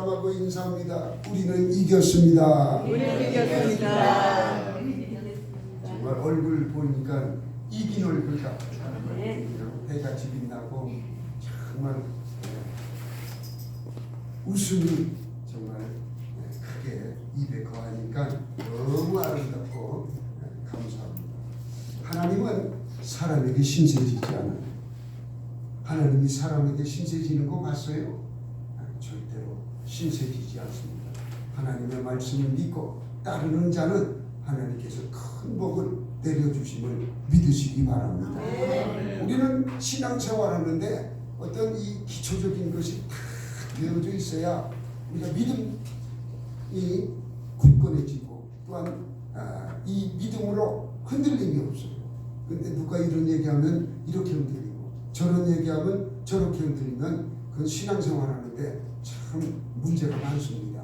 사랑하고 인사합니다. 우리는 이겼습니다. 우리는 이겼습니다. 정말 얼굴 보니까 이긴 얼굴 같아요. 해가 빛나고 정말 웃음이 정말 크게 입에 거하니까 너무 아름답고 감사합니다. 하나님은 사람에게 신세지지 않아요. 하나님이 사람에게 신세지는 거 봤어요? 절대로 신세지지 않습니다. 하나님의 말씀을 믿고 따르는 자는 하나님께서 큰 복을 내려주심을 믿으시기 바랍니다. 우리는 신앙생활하는데 어떤 이 기초적인 것이 다 되어져 있어야 우리가 믿음이 굳건해지고 또한 이 믿음으로 흔들림이 없어요. 근데 누가 이런 얘기하면 이렇게 흔들리고 저런 얘기하면 저렇게 흔들리면 그건 신앙생활하는데 참 문제가 많습니다.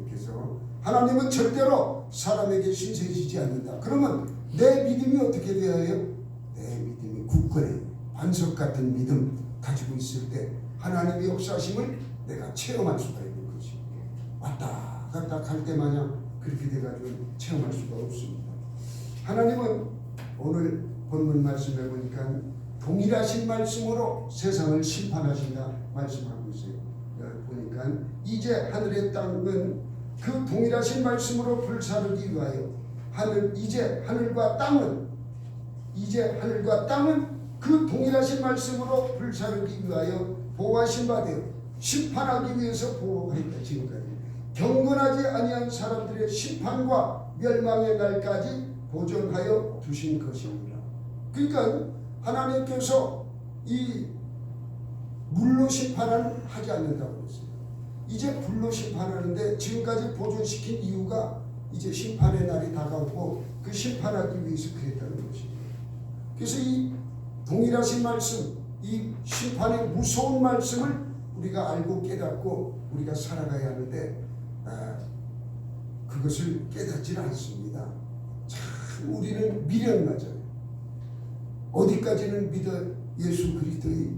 그래서 하나님은 절대로 사람에게 신세지지 않는다. 그러면 내 믿음이 어떻게 되어야 해요? 내 믿음이 굳건해 반석 같은 믿음 가지고 있을 때 하나님의 역사심을 내가 체험할 수가 있는 것이 왔다 갔다 갈 때 마냥 그렇게 돼가지고 체험할 수가 없습니다. 하나님은 오늘 본문 말씀에 보니까 동일하신 말씀으로 세상을 심판하신다 말씀하고 있어요. 보니까 이제 하늘의 땅은 그 동일하신 말씀으로 불사르기 위하여 이제 하늘과 땅은 그 동일하신 말씀으로 불사르기 위하여 보호하신 바 되어 심판하기 위해서 보호하였다. 지금까지 경건하지 아니한 사람들의 심판과 멸망의 날까지 보존하여 두신 것입니다. 그러니까 하나님께서 이 물로 심판은 하지 않는다고 했어요. 이제 불로 심판하는데 지금까지 보존시킨 이유가 이제 심판의 날이 다가오고 그 심판하기 위해서 그랬다는 것입니다. 그래서 이 동일하신 말씀, 이 심판의 무서운 말씀을 우리가 알고 깨닫고 우리가 살아가야 하는데 그것을 깨닫지 않습니다. 참 우리는 미련하잖아요. 어디까지는 믿어 예수 그리스도의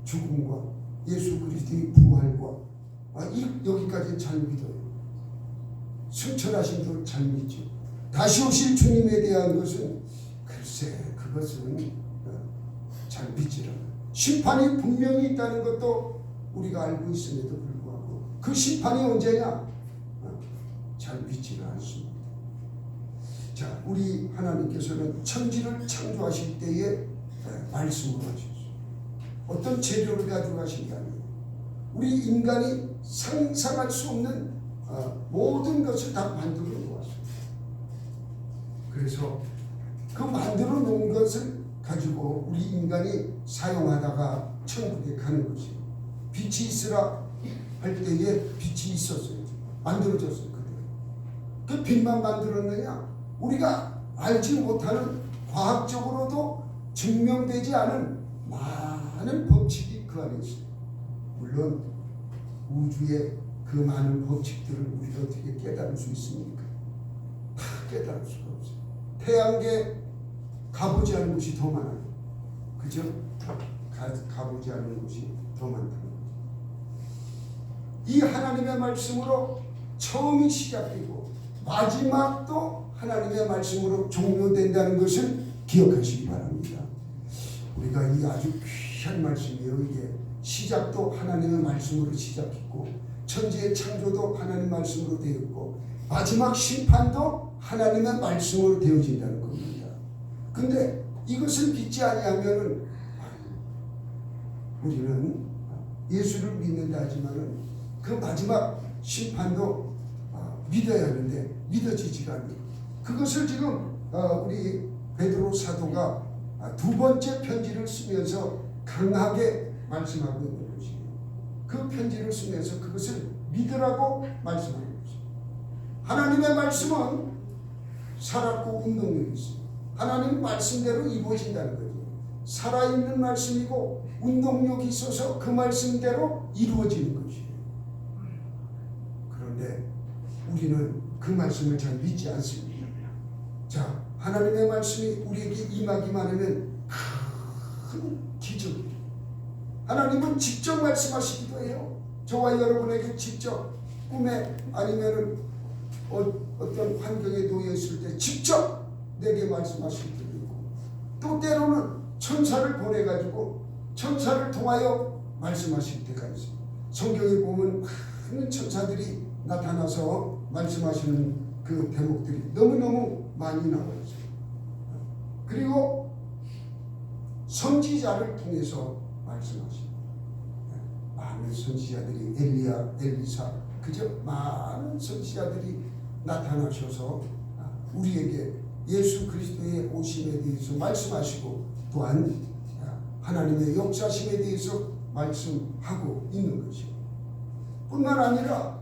죽음과 예수 그리스도의 부활과 여기까지는 잘 믿어요. 승천하심도 잘 믿죠. 다시 오실 주님에 대한 것은 글쎄 그것은 잘 믿지 않아요. 심판이 분명히 있다는 것도 우리가 알고 있음에도 불구하고 그 심판이 언제냐? 잘 믿지는 않습니다. 자, 우리 하나님께서는 천지를 창조하실 때에 말씀으로 하셨어요. 어떤 재료를 가지고 하신 게 아니에요. 우리 인간이 상상할 수 없는 모든 것을 다 만들어 놓았어요. 그래서 그 만들어 놓은 것을 가지고 우리 인간이 사용하다가 천국에 가는 것이에요. 빛이 있으라 할 때에 빛이 있었어요. 만들어졌어요. 그 빛만 만들었느냐? 우리가 알지 못하는 과학적으로도 증명되지 않은 많은 법칙이 그 안에 있어요. 물론 우주의 그 많은 법칙들을 우리가 어떻게 깨달을 수 있습니까? 다 깨달을 수가 없어요. 태양계 가보지 않은 곳이 더 많아요. 그죠? 가보지 않은 곳이 더 많다는 거죠. 이 하나님의 말씀으로 처음이 시작되고 마지막도 하나님의 말씀으로 종료된다는 것을 기억하시기 바랍니다. 우리가 이 아주 귀한 말씀이에요. 이게 시작도 하나님의 말씀으로 시작했고 천지의 창조도 하나님의 말씀으로 되었고 마지막 심판도 하나님의 말씀으로 되어진다는 겁니다. 근데 이것을 믿지 아니하면은 우리는 예수를 믿는다 하지만은 그 마지막 심판도 믿어야 하는데 믿어지지가 않아요. 그것을 지금 우리 베드로 사도가 두 번째 편지를 쓰면서 강하게 말씀하고 있는 것이에요. 그 편지를 쓰면서 그것을 믿으라고 말씀하는 것이에요. 하나님의 말씀은 살았고 운동력이 있어요. 하나님 말씀대로 이루어진다는 거죠. 살아있는 말씀이고 운동력이 있어서 그 말씀대로 이루어지는 것이에요. 그런데 우리는 그 말씀을 잘 믿지 않습니다. 자, 하나님의 말씀이 우리에게 임하기만 하면 큰 기적이에요. 하나님은 직접 말씀하시기도 해요. 저와 여러분에게 직접 꿈에 아니면은 어떤 환경에 놓여 있을 때 직접 내게 말씀하실 때도 있고, 또 때로는 천사를 보내가지고 천사를 통하여 말씀하실 때가 있어요. 성경에 보면 많은 천사들이 나타나서 말씀하시는 그 대목들이 너무너무 많이 나와 있어요. 그리고 선지자를 통해서 말씀하십니다. 많은 선지자들이 엘리야, 엘리사, 그저 많은 선지자들이 나타나셔서 우리에게 예수 그리스도의 오심에 대해서 말씀하시고, 또한 하나님의 역사심에 대해서 말씀하고 있는 것이요. 뿐만 아니라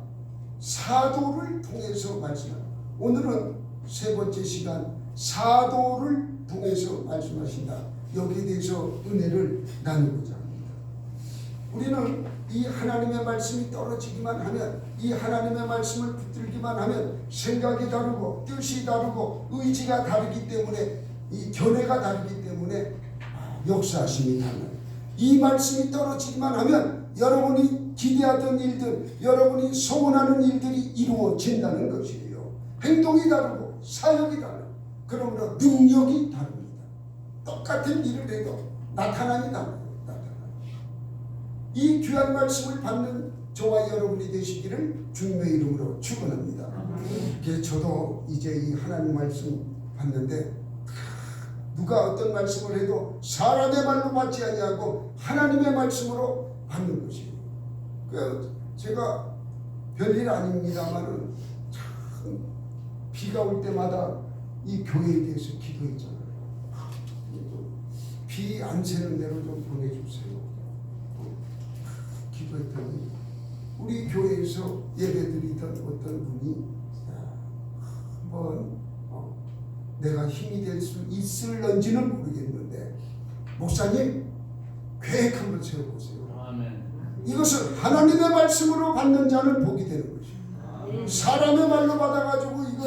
사도를 통해서 말씀합니다. 오늘은 세 번째 시간, 사도를 통해서 말씀하신다. 여기에 대해서 은혜를 나누고자 합니다. 우리는 이 하나님의 말씀이 떨어지기만 하면, 이 하나님의 말씀을 붙들기만 하면 생각이 다르고 뜻이 다르고 의지가 다르기 때문에, 이 견해가 다르기 때문에 역사하심이 달라요. 이 말씀이 떨어지기만 하면 여러분이 기대하던 일들, 여러분이 소원하는 일들이 이루어진다는 것이에요. 행동이 다르고 사역이 다르고, 그러므로 능력이 다릅니다. 똑같은 일을 해도 나타남이 달라요. 이 귀한 말씀을 받는 저와 여러분이 되시기를 주님의 이름으로 축원합니다. 저도 이제 이 하나님 말씀 받는데, 누가 어떤 말씀을 해도 사람의 말로 받지 아니하고 하나님의 말씀으로 받는 것이에요. 제가 별일 아닙니다만은 참 비가 올 때마다 이 교회에 대해서 기도했잖아요. 비 안 새는 대로 좀 보내주세요. 기도했더니 우리 교회에서 예배드리던 어떤 분이 한번 내가 힘이 될 수 있을런지는 모르겠는데, 목사님 계획 한번 세워보세요. 아멘. 이것을 하나님의 말씀으로 받는 자는 복이 되는 것이에요. 사람의 말로 받아가지고 이거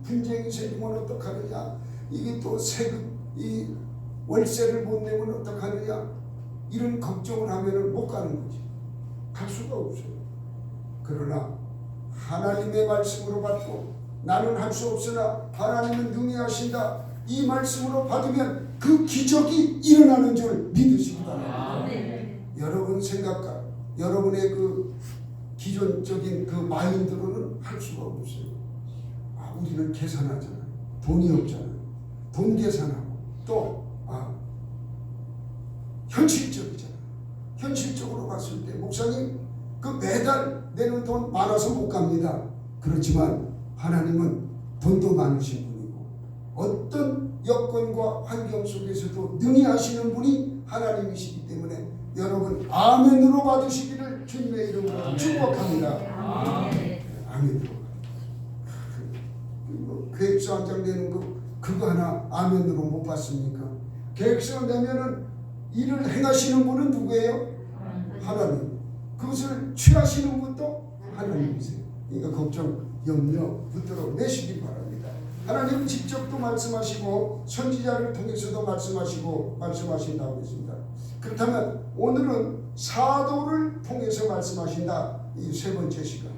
분쟁이 생기면 어떡하느냐, 이게 또 세금, 이 월세를 못 내면 어떡하느냐, 이런 걱정을 하면은 못 가는 거지. 갈 수가 없어요. 그러나 하나님의 말씀으로 받고, 나는 할 수 없으나 하나님은 능히 하신다, 이 말씀으로 받으면 그 기적이 일어나는 줄 믿으시기 바랍니다. 여러분 생각과 여러분의 그 기존적인 그 마인드로는 할 수가 없어요. 우리는 계산하잖아요. 돈이 없잖아요. 돈 계산하고, 또 현실적이잖아요. 현실적으로 봤을 때 목사님 그 매달 내는 돈 많아서 못 갑니다. 그렇지만 하나님은 돈도 많으신 분이고, 어떤 여건과 환경 속에서도 능히 하시는 분이 하나님이시기 때문에 여러분 아멘으로 받으시기를 주님의 이름으로 축복합니다. 아멘으로. 계획서 한 장 내는 거 그거 하나 아멘으로 못 받습니까? 계획서 내면은 일을 행하시는 분은 누구예요? 하나님. 그것을 취하시는 분도 하나님이세요. 그러니까 걱정, 염려 붙들어 내시기 바랍니다. 하나님은 직접 또 말씀하시고 선지자를 통해서도 말씀하신다고 했습니다. 그렇다면 오늘은 사도를 통해서 말씀하신다. 이 세 번째 시간.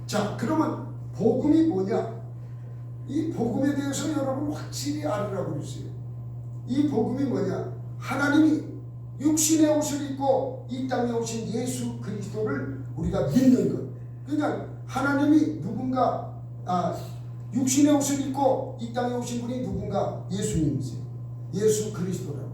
자, 그러면 복음이 뭐냐? 이 복음에 대해서 여러분 확실히 알으라고 그랬어요. 이 복음이 뭐냐? 하나님이 육신의 옷을 입고 이 땅에 오신 예수 그리스도를 우리가 믿는 것. 그러니까 하나님이 누군가, 육신의 옷을 입고 이 땅에 오신 분이 누군가? 예수님이세요. 예수 그리스도라고.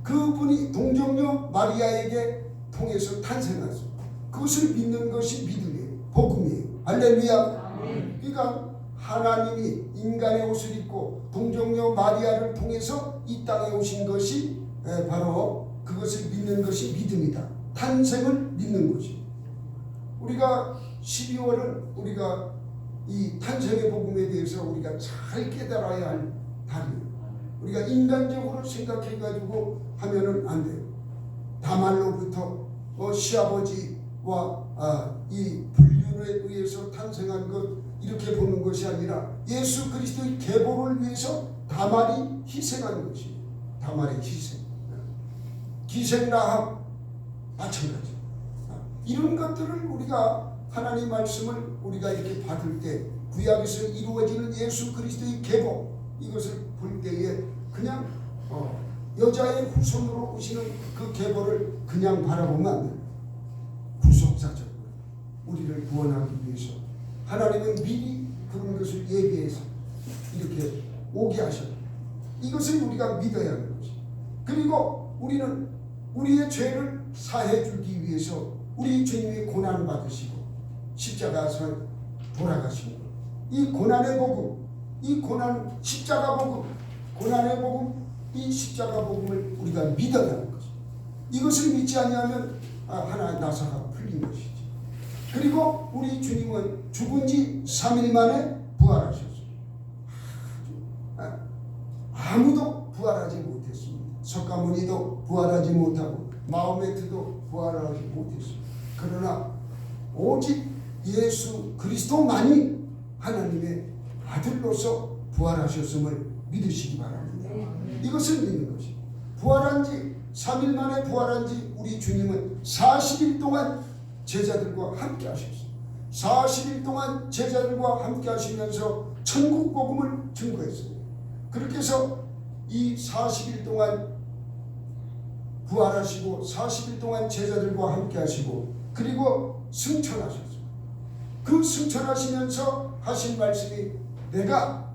그분이 동정녀 마리아에게 통해서 탄생하셨어요. 그것을 믿는 것이 믿음이에요. 복음이에요. 할렐루야. 그러니까 하나님이 인간의 옷을 입고 동정녀 마리아를 통해서 이 땅에 오신 것이 바로 그것을 믿는 것이 믿음이다. 탄생을 믿는 것이. 우리가 12월은 우리가 이 탄생의 복음에 대해서 우리가 잘 깨달아야 할 달이에요. 우리가 인간적으로 생각해가지고 하면은 안 돼요. 다말로부터 시아버지와 이 불륜에 의해서 탄생한 것, 이렇게 보는 것이 아니라 예수 그리스도의 계보를 위해서 다말이 희생한 것이. 다말의 희생. 기생라합 마찬가지. 이런 것들을 우리가 하나님 말씀을 우리가 이렇게 받을 때 구약에서 이루어지는 예수 그리스도의 계보, 이것을 볼 때에 그냥 여자의 후손으로 오시는 그 계보를 그냥 바라보면 안 돼요. 구속사적으로 우리를 구원하기 위해서 하나님은 미리 그런 것을 예비해서 이렇게 오게 하셨다. 이것을 우리가 믿어야 하는 것이. 그리고 우리는 우리의 죄를 사해 주기 위해서 우리 주님이 고난 받으시고 십자가에서 돌아가신 것. 이 고난의 복음, 이 고난 십자가 복음, 고난의 복음, 이 십자가 복음을 우리가 믿어야 하는 것이. 이것을 믿지 아니하면 하나의 나사가 풀린 것이지. 그리고 우리 주님은 죽은 지 3일 만에 부활하셨어요. 아무도 부활하지 못했습니다. 석가모니도 부활하지 못하고 마호메트도 부활하지 못했습니다. 그러나 오직 예수 그리스도만이 하나님의 아들로서 부활하셨음을 믿으시기 바랍니다. 이것을 믿는 것이. 부활한 지 3일 만에 부활한 지 우리 주님은 40일 동안 제자들과 함께 하셨어요. 40일 동안 제자들과 함께 하시면서 천국 복음을 증거했어요. 그렇게 해서 이 40일 동안 부활하시고 40일 동안 제자들과 함께 하시고 그리고 승천하셨어요. 그 승천하시면서 하신 말씀이 내가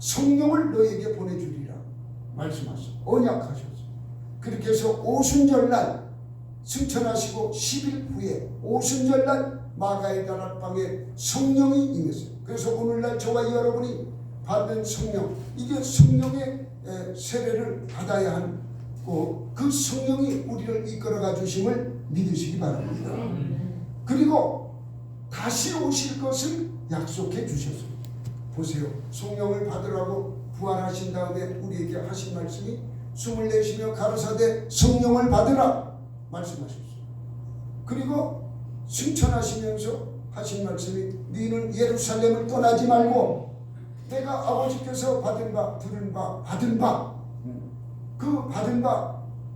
성령을 너에게 보내주리라 말씀하셨어요. 언약하셨어요. 그렇게 해서 오순절날 승천하시고 10일 후에 오순절날 마가의 다락방에 성령이 임했어요. 그래서 오늘날 저와 여러분이 받는 성령, 이게 성령의 세례를 받아야 하고 그 성령이 우리를 이끌어가 주심을 믿으시기 바랍니다. 그리고 다시 오실 것을 약속해 주셨어요. 보세요. 성령을 받으라고 부활하신 다음에 우리에게 하신 말씀이 숨을 내쉬며 가로사대 성령을 받으라 말씀하셨어요. 그리고 승천하시면서 하신 말씀이 너희는 예루살렘을 떠나지 말고 내가 아버지께서 받은 바 들은 바 받은 바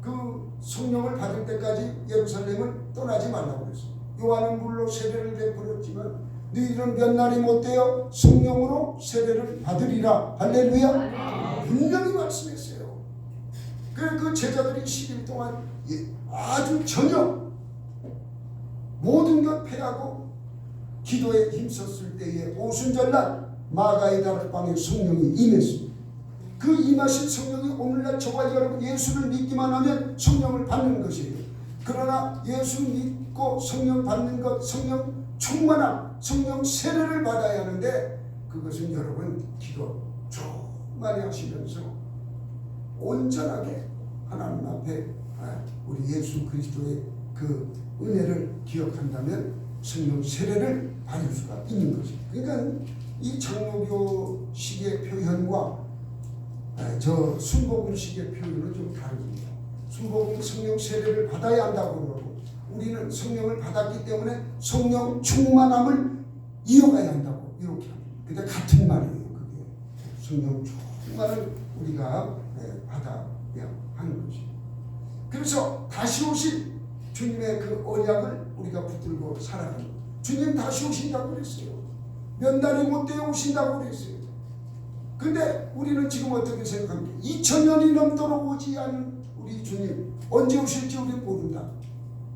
그 성령을 받을 때까지 예루살렘을 떠나지 말라고 그랬어요. 요한은 물로 세례를 베풀었지만 너희들은 몇 날이 못 되어 성령으로 세례를 받으리라. 할렐루야. 분명히 말씀했어요. 그 제자들이 10일 동안 아주 전혀 모든 것 패하고 기도에 힘썼을 때에 오순절날 마가의 다락방에 성령이 임했습니다. 그 임하신 성령이 오늘날 저와 여러분 예수를 믿기만 하면 성령을 받는 것이에요. 그러나 예수 믿고 성령 받는 것, 성령 충만함, 성령 세례를 받아야 하는데 그것은 여러분 기도 많이 하시면서 온전하게 하나님 앞에 우리 예수 그리스도의 그 은혜를 기억한다면 성령 세례를 받을 수가 있는 것입니다. 그러니까 이 장로교식의 표현과 저 순복음식의 표현은 좀 다릅니다. 순복음 성령 세례를 받아야 한다고 그러고 우리는 성령을 받았기 때문에 성령 충만함을 이어가야 한다고 이렇게 합니다. 근데 같은 말이에요. 그게 성령 충만을 우리가 받아야 하는 것이에요. 그래서 다시 오실 주님의 그 언약을 우리가 붙들고 살아가는 거예요. 주님 다시 오신다고 그랬어요. 몇 날이 못 되어 오신다고 그랬어요. 근데 우리는 지금 어떻게 생각합니까? 2000년이 넘도록 오지 않은 우리 주님 언제 오실지 우리 모른다.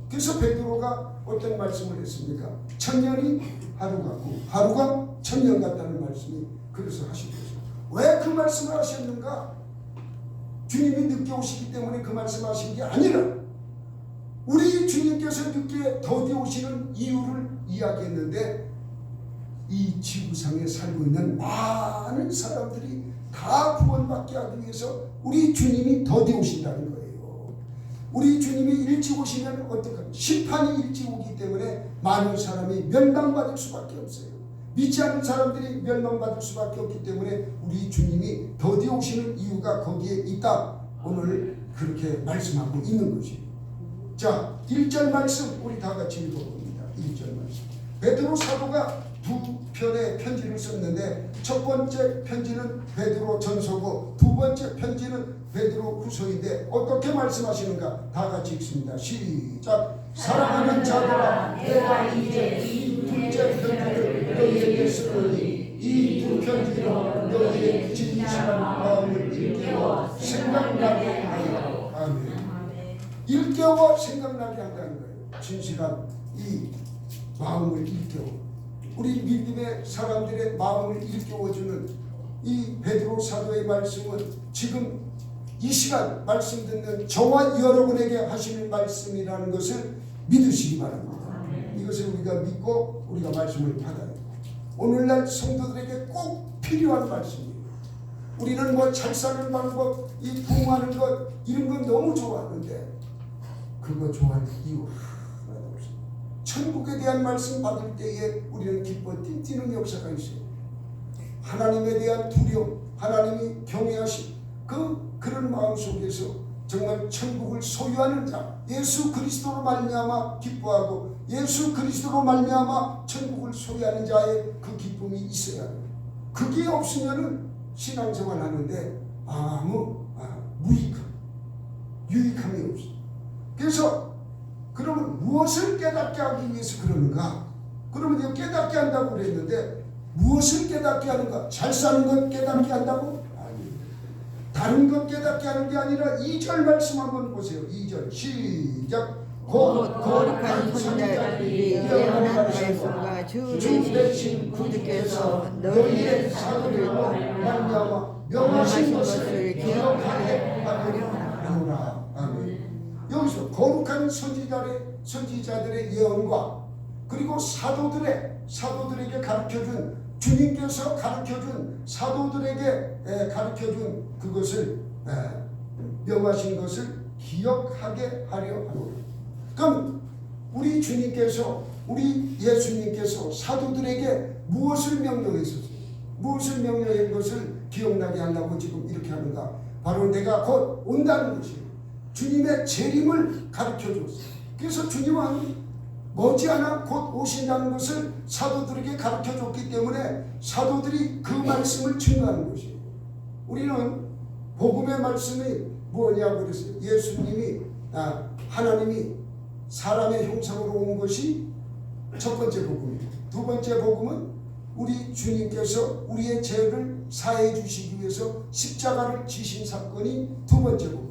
그래서 베드로가 어떤 말씀을 했습니까? 1000년이 하루 같고 하루가 1000년 같다는 말씀이 그래서 하신 거죠. 왜 그 말씀을 하셨는가? 주님이 늦게 오시기 때문에 그 말씀하신 게 아니라 우리 주님께서 늦게 더디 오시는 이유를 이야기했는데 이 지구상에 살고 있는 많은 사람들이 다 구원받게 하기 위해서 우리 주님이 더디 오신다는 거예요. 우리 주님이 일찍 오시면 어떡합니까? 심판이 일찍 오기 때문에 많은 사람이 멸망받을 수밖에 없어요. 믿지 않는 사람들이 멸망받을 수밖에 없기 때문에 우리 주님이 더디 오시는 이유가 거기에 있다. 오늘 그렇게 말씀하고 있는 것이에요. 자, 1절 말씀 우리 다 같이 읽어봅니다. 1절 말씀. 베드로 사도가 두 편의 편지를 썼는데 첫 번째 편지는 베드로 전서고 두 번째 편지는 베드로 후서인데 어떻게 말씀하시는가? 다 같이 읽습니다. 시작. 사랑하는 자들아, 내가 이제 이 둘째 편지를 너희에게 쓰노니 이 두 편지로 너희의 진실한 마음을 일깨워 생각나게 하리라. 아멘. 일깨워 생각나게 한다는 거예요. 진실한 이 마음을 일깨워, 우리 믿음의 사람들의 마음을 일깨워주는 이 베드로 사도의 말씀은 지금 이 시간 말씀 듣는 저와 여러분에게 하시는 말씀이라는 것을 믿으시기 바랍니다. 이것을 우리가 믿고 우리가 말씀을 받아요. 오늘날 성도들에게 꼭 필요한 말씀이에요. 우리는 뭐 잘 사는 방법, 이 부흥하는 것 이런 건 너무 좋아하는데 그거 좋아할 이유 하나도 없어요. 천국에 대한 말씀 받을 때에 우리는 기뻐 뛰는 역사가 있어요. 하나님에 대한 두려움, 하나님이 경외하신 그런 마음 속에서 정말 천국을 소유하는 자, 예수 그리스도로 말미암아 기뻐하고 예수 그리스도로 말미암아 천국을 소유하는 자의 그 기쁨이 있어야 해요. 그게 없으면은 신앙생활 하는데 아무 유익함이 없어요. 그래서 그러면 무엇을 깨닫게 하기 위해서 그러는가? 그러면 이거 깨닫게 한다고 그랬는데 무엇을 깨닫게 하는가? 잘 사는 것 깨닫게 한다고? 다른 것 깨닫게 하는 게 아니라 2절 말씀 한번 보세요. 2절 시작. 곧 거룩한 선자들이 예언한 말씀과 주 되신 구주께서 너희의 사도를 말미암아 명하신 것을 기억하게 하려노라. 아멘. 여기서 거룩한 선지자들의 예언과 그리고 사도들에게 가르쳐준 주님께서 가르쳐준 사도들에게 가르쳐준 그것을 명하신 것을 기억하게 하려 하노라. 그럼 우리 주님께서 우리 예수님께서 사도들에게 무엇을 명령했었어요? 무엇을 명령한 것을 기억나게 하려고 지금 이렇게 하는가? 바로 내가 곧 온다는 것이에요. 주님의 재림을 가르쳐줬어요. 그래서 주님은 머지않아 곧 오신다는 것을 사도들에게 가르쳐줬기 때문에 사도들이 그 말씀을 증거하는 것이에요. 우리는 복음의 말씀이 뭐냐고 그랬어요. 예수님이 하나님이 사람의 형상으로 온 것이 첫 번째 복음이에요. 두 번째 복음은 우리 주님께서 우리의 죄를 사해 주시기 위해서 십자가를 지신 사건이 두 번째 복음이에요.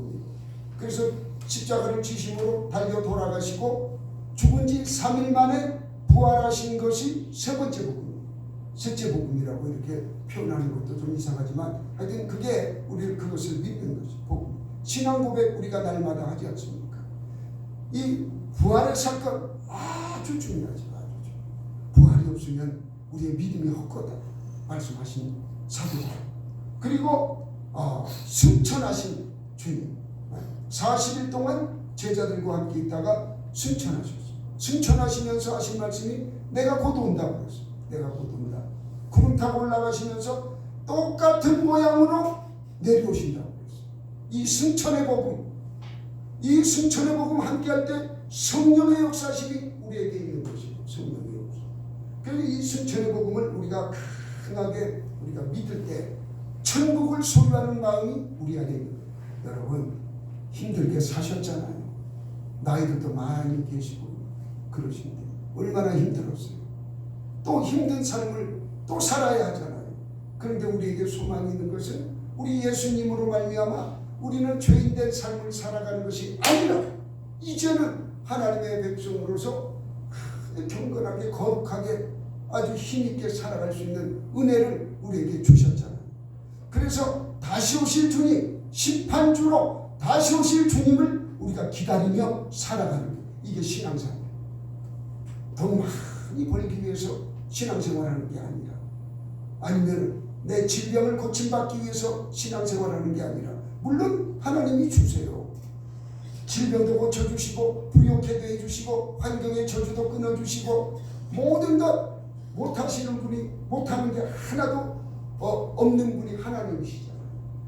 그래서 십자가를 지심으로 달려 돌아가시고 죽은 지 3일 만에 부활하신 것이 세 번째 복음이에요. 셋째 복음이라고 이렇게 표현하는 것도 좀 이상하지만 하여튼 그게 우리를 그것을 믿는 것이 복음. 신앙 고백 우리가 날마다 하지 않습니까? 이 부활의 사건 아주 중요하죠. 아주. 부활이 없으면 우리의 믿음이 헛거다 말씀하신 사도들. 그리고 승천하신 주님. 40일 동안 제자들과 함께 있다가 승천하셨어요. 승천하시면서 하신 말씀이 내가 곧 온다고 그랬어요. 내가 곧 온다. 구름 타고 올라가시면서 똑같은 모양으로 내려오신다고 그랬어요. 이 승천의 복음 함께 할 때 성령의 역사심이 우리에게 있는 것이에요. 성령의 역사. 그래서 이 승천의 복음을 우리가 강하게 우리가 믿을 때 천국을 소유하는 마음이 우리 안에 있는 거예요. 여러분 힘들게 사셨잖아요. 나이들도 많이 계시고 그러신데 얼마나 힘들었어요. 또 힘든 삶을 또 살아야 하잖아요. 그런데 우리에게 소망이 있는 것은 우리 예수님으로 말미암아 우리는 죄인된 삶을 살아가는 것이 아니라 이제는 하나님의 백성으로서 경건하게 거룩하게 아주 힘있게 살아갈 수 있는 은혜를 우리에게 주셨잖아요. 그래서 다시 오실 주님, 심판주로 다시 오실 주님을 우리가 기다리며 살아가는 게 이게 신앙생활. 돈 많이 벌기 위해서 신앙생활하는 게 아니라, 아니면 내 질병을 고침받기 위해서 신앙생활하는 게 아니라, 물론 하나님이 주세요. 질병도 고쳐주시고 부욕해도 해주시고 환경의 저주도 끊어주시고 모든 것 못하시는 분이, 못하는 게 하나도 없는 분이 하나님이시잖아요.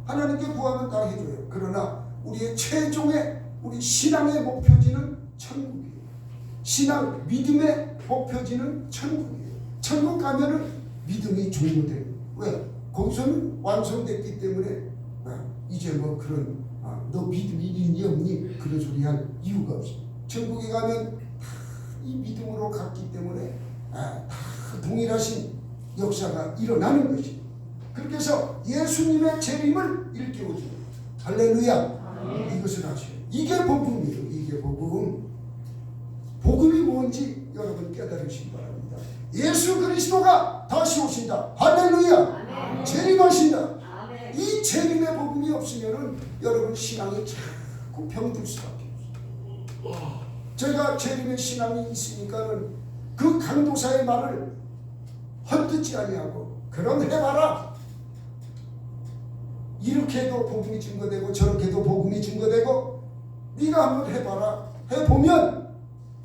하나님께 구하면 다 해줘요. 그러나 우리의 최종의 우리 신앙의 목표지는 천국이에요. 신앙, 믿음의 목표지는 천국이에요. 천국 가면은 믿음이 종료돼요. 왜? 거기서는 완성됐기 때문에 이제 뭐 그런 너 믿음이 있니 없니 그런 소리 할 이유가 없어. 천국에 가면 다 이 믿음으로 갔기 때문에 다 동일하신 역사가 일어나는 것이. 그렇게 해서 예수님의 재림을 일깨워주는 할렐루야. 이것을 아셔요. 이게 복음이에요. 이게 복음. 복음이 뭔지 여러분 깨달으시기 바랍니다. 예수 그리스도가 다시 오신다. 할렐루야. 재림하신다. 이 재림의 복음이 없으면은 여러분 신앙이 자꾸 병들 수밖에 없어요. 제가 재림의 신앙이 있으니까는 그 강도사의 말을 헛듣지 아니하고 그럼 해봐라. 이렇게 해도 복음이 증거되고 저렇게 해도 복음이 증거되고 네가 한번 해봐라. 해보면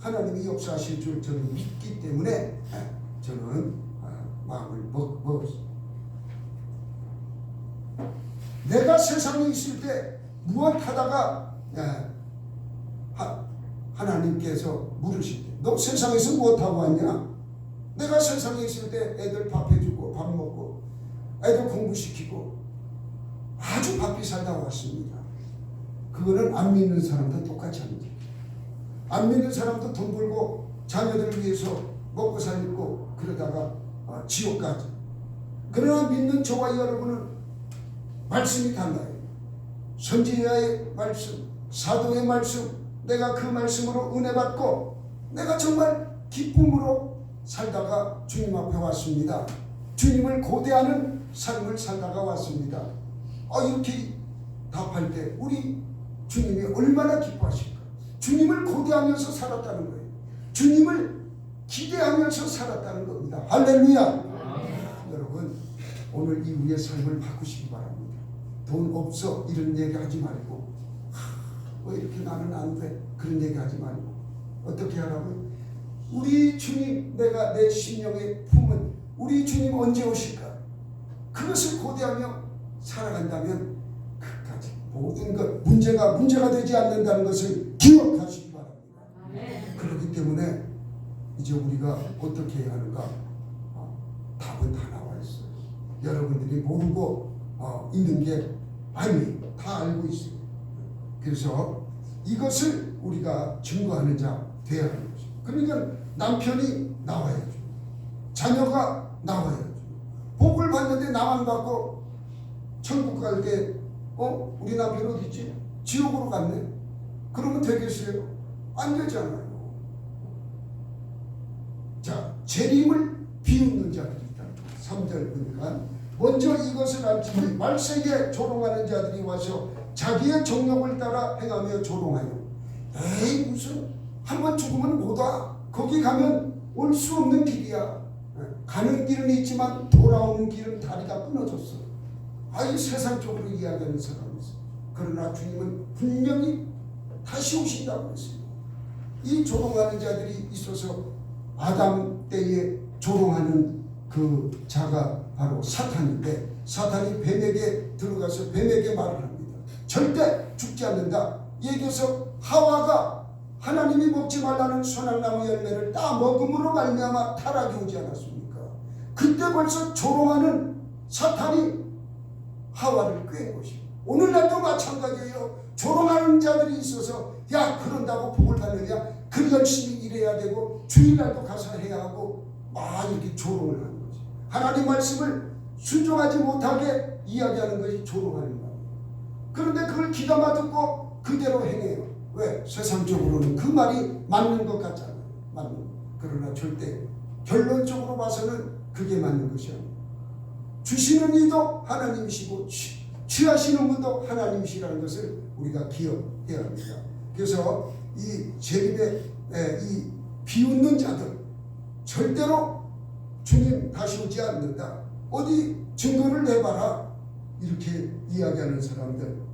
하나님이 역사하실 줄 저는 믿기 때문에 저는 마음을 먹었습니다. 내가 세상에 있을 때 무엇 하다가 하나님께서 물으실 때 너 세상에서 무엇하고 왔냐? 내가 세상에 있을 때 애들 밥 해주고 밥 먹고 애들 공부시키고 아주 바삐 살다 왔습니다. 그거는 안 믿는 사람도 똑같이 합니다. 안 믿는 사람도 돈 벌고 자녀들을 위해서 먹고 살고 그러다가 지옥 가죠. 그러나 믿는 저와 여러분은 말씀이 달라요. 선지자의 말씀, 사도의 말씀, 내가 그 말씀으로 은혜 받고 내가 정말 기쁨으로 살다가 주님 앞에 왔습니다. 주님을 고대하는 삶을 살다가 왔습니다. 이렇게 답할 때 우리 주님이 얼마나 기뻐하실까? 주님을 고대하면서 살았다는 거예요. 주님을 기대하면서 살았다는 겁니다. 할렐루야. 여러분 오늘 이후의 삶을 바꾸시기 바랍니다. 돈 없어 이런 얘기 하지 말고 왜 이렇게 나는 안 돼 그런 얘기 하지 말고 어떻게 하라고요? 우리 주님 내가 내 심령에 품은 우리 주님 언제 오실까? 그것을 고대하며 살아간다면 끝까지 모든 것 문제가 되지 않는다는 것을 기억하시기 바랍니다. 그렇기 때문에 이제 우리가 어떻게 해야 하는가? 답은 다 나와 있어요. 여러분들이 모르고 있는 게 아니 다 알고 있어요. 그래서 이것을 우리가 증거하는 자 되어야 하는 거죠. 그러니까 남편이 나와야죠. 자녀가 나와야죠. 복을 받는데 나만 받고 천국 갈 때 우리 남편 어디 있지? 지옥으로 갔네. 그러면 되겠어요? 안 되잖아요. 자, 재림을 비웃는 자들이 있다. 3절 보니까 먼저 이것을 알지 말세에 조롱하는 자들이 와서 자기의 정욕을 따라 행하며 조롱하여 에이 무슨 한번 죽으면 못와. 거기 가면 올 수 없는 길이야. 가는 길은 있지만 돌아오는 길은 다리가 끊어졌어. 이 세상적으로 이야기하는 사람이 있어. 그러나 주님은 분명히 다시 오신다고 했어요. 이 조롱하는 자들이 있어서 아담 때에 조롱하는 그 자가 바로 사탄인데 사탄이 뱀에게 들어가서 뱀에게 말을 합니다. 절대 죽지 않는다. 얘기해서 하와가 하나님이 먹지 말라는 선악나무 열매를 따 먹음으로 말미암아 타락이 오지 않았습니까? 그때 벌써 조롱하는 사탄이 하와를 꾀는 것입니다. 오늘날도 마찬가지예요. 조롱하는 자들이 있어서 야 그런다고 복을 받느냐? 그 열심히 일해야 되고 주일날도 가서 해야 하고 이렇게 조롱을 하는 거지. 하나님 말씀을 순종하지 못하게 이야기하는 것이 조롱하는 거예요. 그런데 그걸 귀담아 듣고 그대로 행해요. 왜? 세상적으로는 그 말이 맞는 것 같잖아요. 그러나 절대 결론적으로 봐서는 그게 맞는 것이 아니에요. 주시는 이도 하나님이시고 취하시는 분도 하나님이시라는 것을 우리가 기억해야 합니다. 그래서 이 재림의 이 비웃는 자들 절대로 주님 다시 오지 않는다. 어디 증거를 내봐라. 이렇게 이야기하는 사람들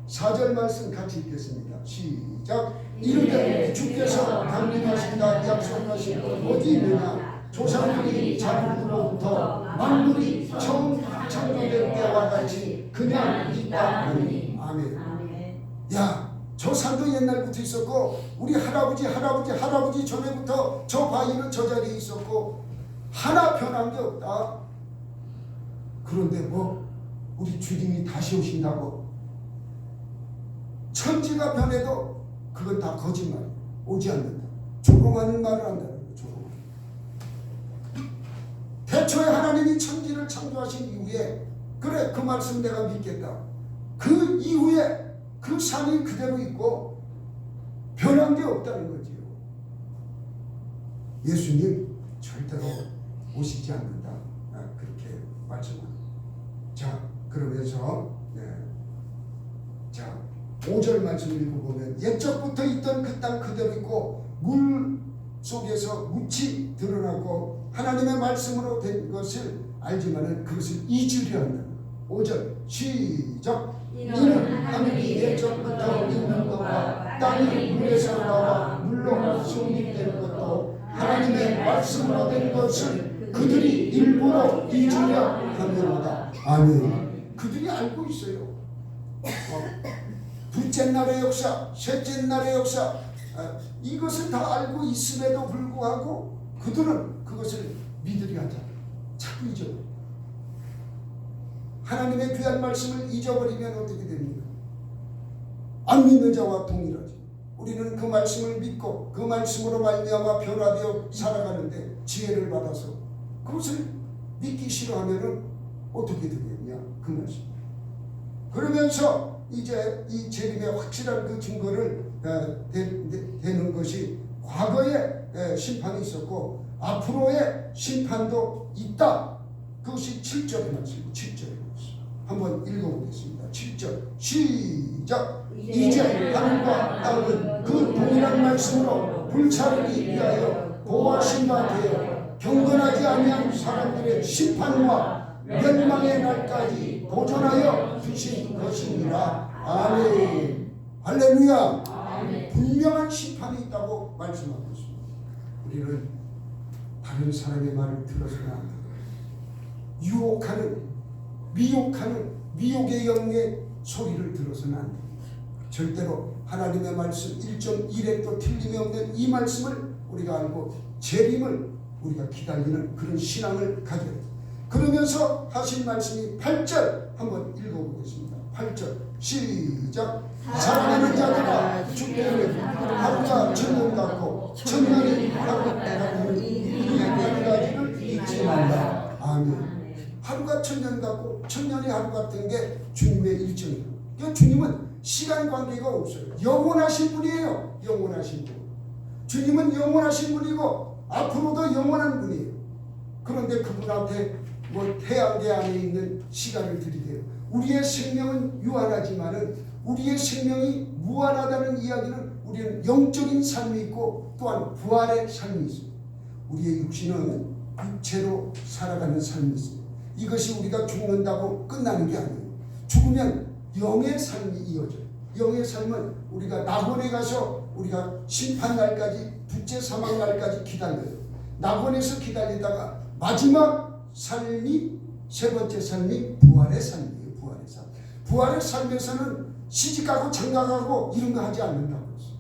4절 말씀 같이 읽겠습니다. 시작. 이르되 주께서 강림하신다 약속하신 어디 있느냐? 조상들이 자기로부터 만물이 처음 창조될 때와 같이 그냥 있다 하니. 아멘. 야, 저 저 산도 옛날부터 있었고 우리 할아버지 전에부터 저 바위는 저 자리에 있었고 하나 변한 게 없다. 그런데 뭐 우리 주님이 다시 오신다고 천지가 변해도 그건 다 거짓말. 오지 않는다. 조롱하는 말을 한다는 거예요. 조롱. 태초에 하나님이 천지를 창조하신 이후에 그래 그 말씀 내가 믿겠다. 그 이후에 그 산이 그대로 있고 변한 게 없다는 거지요. 예수님 절대로 오시지 않는다. 그렇게 말씀합니다. 자, 그러면서 자 5절 말씀을 읽어보면 옛적부터 있던 그 땅 그대로 있고 물 속에서 묻이 드러나고 하나님의 말씀으로 된 것을 알지만은 그것을 잊으려 한다. 5절 시작. 이는 하늘이 옛적부터 있는 것과 땅이 물에서 나와 물로 성립된 것도 하나님의 말씀으로 된 것을 그들이 일부러 잊으려 하려노라. 아멘. 그들이 알고 있어요. 둘째 날의 역사, 셋째 날의 역사, 이것을 다 알고 있음에도 불구하고 그들은 그것을 믿으려 하자. 자꾸 잊어버려. 하나님의 귀한 말씀을 잊어버리면 어떻게 됩니까? 안 믿는 자와 동일하지. 우리는 그 말씀을 믿고 그 말씀으로 말미암아 변화되어 살아가는데 지혜를 받아서 그것을 믿기 싫어하면은 어떻게 되겠냐? 그 말씀. 그러면서 이제 이 재림의 확실한 그 증거를 되는 것이 과거에 심판이 있었고 앞으로의 심판도 있다. 그것이 7절의 말씀. 7절의 말씀. 한번 읽어보겠습니다. 7절 시작. 이제 하늘과 땅은 그 동일한 말씀으로 불사르기 위하여 보호하신 바 되어 경건하지 아니한 사람들의 심판과 멸망의 날까지 보존하여 주신 것이니라. 아멘. 할렐루야. 아멘. 분명한 심판이 있다고 말씀하고 있습니다. 우리는 다른 사람의 말을 들어서는 안 됩니다. 유혹하는 미혹의 영의 소리를 들어서는 안 됩니다. 절대로 하나님의 말씀 1.1획도 틀림이 없는 이 말씀을 우리가 알고 재림을 우리가 기다리는 그런 신앙을 가져야 됩니다. 그러면서 하신 말씀이 8절 한번 읽어보겠습니다. 8절 시작. 살아가는 자들아 죽기를 하루가 천년 같고 천년이 하루 같다는 이 한 가지를 잊지 말라. 아멘. 하루가 천년 같고 천년이 하루 같은 게 주님의 일정이에요. 그러니까 주님은 시간 관계가 없어요. 영원하신 분이에요. 영원하신 분. 주님은 영원하신 분이고 앞으로도 영원한 분이에요. 그런데 그분한테 뭐 태양계 안에 있는 시간을 들이대요. 우리의 생명은 유한하지만은 우리의 생명이 무한하다는 이야기는 우리는 영적인 삶이 있고 또한 부활의 삶이 있습니다. 우리의 육신은 육체로 살아가는 삶이 있습니다. 이것이 우리가 죽는다고 끝나는 게 아니에요. 죽으면 영의 삶이 이어져요. 영의 삶은 우리가 낙원에 가서 우리가 심판날까지 둘째 사망날까지 기다려요. 낙원에서 기다리다가 마지막 삶이 세 번째 삶이 부활의 삶이에요. 부활의 삶. 부활의 삶에서는 시집가고 장가가고 이런 거 하지 않는다고 했어요.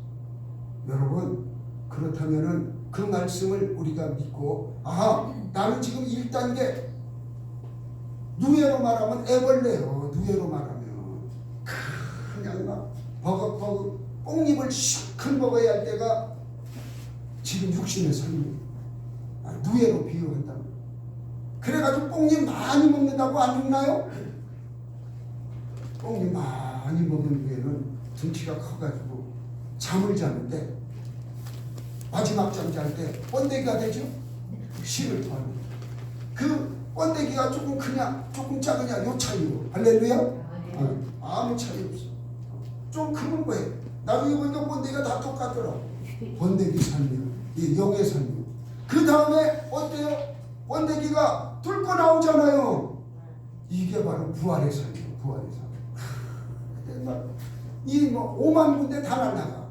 여러분 그렇다면은 그 말씀을 우리가 믿고 나는 지금 1단계 누에로 말하면 애벌레요. 누에로 말하면 그냥 막 버벅버벅 뽕잎을 시큰 먹어야 할 때가 지금 육신의 삶이에요. 누에로 비유한다. 그래가지고 뽕잎 많이 먹는다고 안 죽나요? 뽕잎 많이 먹은 후에는 등치가 커가지고 잠을 자는데 마지막 잠 잘 때 번데기가 되죠? 실을 토합니다. 그 번데기가 조금 크냐 조금 작으냐 요 차이로. 할렐루야? 아무 차이 없어. 좀 크는 거예요. 나중에 보니까 번데기가 다 똑같더라고. 번데기 삶이요. 이 영의 삶이요. 그 다음에 어때요? 번데기가 뚫고 나오잖아요. 이게 바로 부활의 삶이에요. 부활의 삶. 그때 막 이 뭐 5만 군데 다 날라가.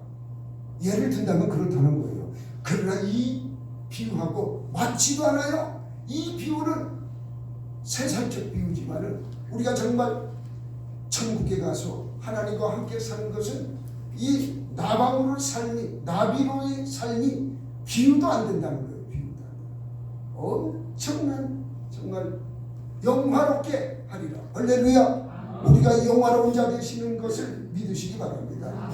예를 든다면 그렇다는 거예요. 그러나 이 비유하고 맞지도 않아요. 이 비유는 세상적 비유지만은 우리가 정말 천국에 가서 하나님과 함께 사는 것은 이 나방으로의 삶이, 나비로의 삶이 비유도 안 된다는 거예요. 비유도. 엄청난 정말 영화롭게 하리라. 할렐루야. 우리가 영화로운 자 되시는 것을 믿으시기 바랍니다.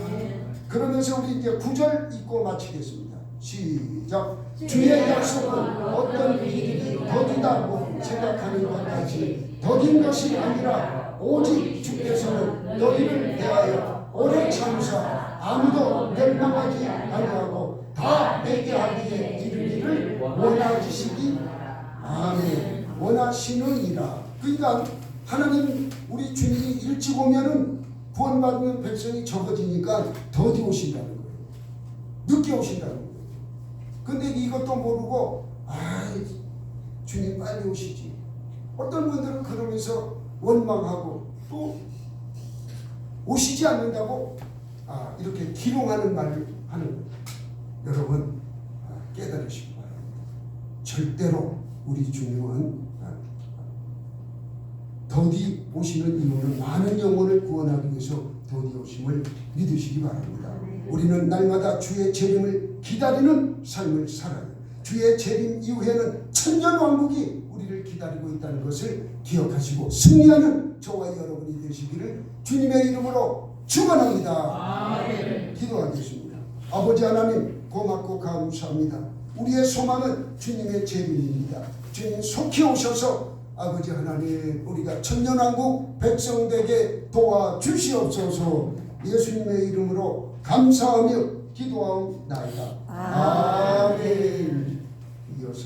그러면서 우리 이제 9절 읽고 마치겠습니다. 시작. 주의 약속은 어떤 일이 더디다고 생각하는 것까지 더딘 것이 아니라 오직 주께서는 너희를 대하여 오래 참으사 아무도 멸망하지 아니하고 다 회개하기에 이르기를 원하시기 아멘. 원하시느니라. 그러니까 하나님 우리 주님이 일찍 오면은 구원받는 백성이 적어지니까 더디 오신다는 거예요. 늦게 오신다는 거예요. 근데 이것도 모르고 주님 빨리 오시지. 어떤 분들은 그러면서 원망하고 또 오시지 않는다고 이렇게 기롱하는 말을 하는 거예요. 여러분 깨달으시기 바랍니다. 절대로 우리 주님은 더디 오시는 이유는 많은 영혼을 구원하기 위해서 더디 오심을 믿으시기 바랍니다. 우리는 날마다 주의 재림을 기다리는 삶을 살아요. 주의 재림 이후에는 천년왕국이 우리를 기다리고 있다는 것을 기억하시고 승리하는 저와 여러분이 되시기를 주님의 이름으로 축원합니다. 기도하겠습니다. 아버지 하나님 고맙고 감사합니다. 우리의 소망은 주님의 재림입니다. 주님 속히 오셔서 아버지 하나님 우리가 천년왕국 백성 되게 도와주시옵소서. 예수님의 이름으로 감사하며 기도하옵나이다. 아멘. 이어서